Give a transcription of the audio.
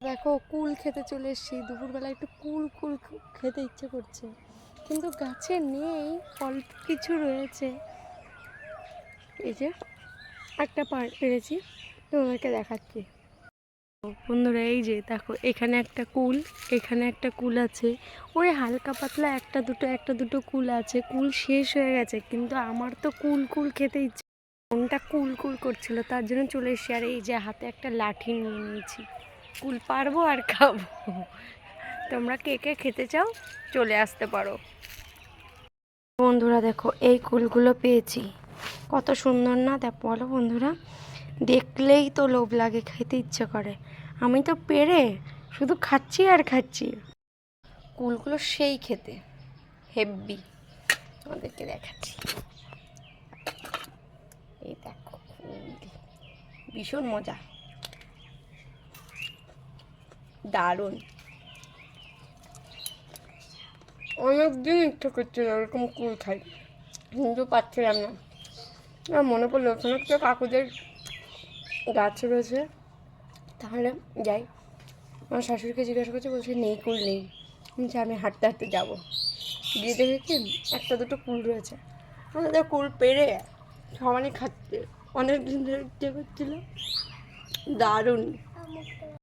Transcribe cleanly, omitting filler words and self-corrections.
দেখো কুল খেতে চলে এসেছি। দুপুরবেলা একটু কুল কুল খেতে ইচ্ছে করছে, কিন্তু গাছে নেই, অল্প কিছু রয়েছে। এই যে একটা পেরেছি, তোমাদেরকে দেখাচ্ছি। বন্ধুরা এই যে দেখো, এখানে একটা কুল, এখানে একটা কুল আছে। ওই হালকা পাতলা একটা দুটো কুল আছে। কুল শেষ হয়ে গেছে, কিন্তু আমার তো কুল কুল খেতে ইচ্ছে, মনটা কুল কুল করছিল, তার জন্য চলে এসেছি। আর এই যে হাতে একটা লাঠি নিয়ে নিয়েছি, কুল পারবো আর খাবো। তোমরা কে কে খেতে চাও চলে আসতে পারো। বন্ধুরা দেখো, এই কুলগুলো পেয়েছি, কত সুন্দর না দেখ, বলো বন্ধুরা? দেখলেই তো লোভ লাগে, খেতে ইচ্ছে করে। আমি তো পেরে শুধু খাচ্ছি আর খাচ্ছি। কুলগুলো সেই খেতে হেব্বি, আমাদেরকে দেখাচ্ছি। এই দেখো কুল, ভীষণ মজা, দারুণ। অনেকদিন ইচ্ছা করছিল এরকম কুল খাই, কিন্তু পাচ্ছিলাম না। আর মনে পড়লো ওখানে একটা কাকুদের গাছ রয়েছে, তাহলে যাই। আমার শাশুড়িকে জিজ্ঞাসা করছে, বলছে নেই, কুল নেই। বলছে আমি হাঁটতে হাঁটতে যাবো, গিয়ে দেখে কি একটা দুটো কুল রয়েছে। আমাদের কুল পেরে সমানে খাচ্ছে, অনেক দিন ধরে ইচ্ছে করছিল, দারুণ।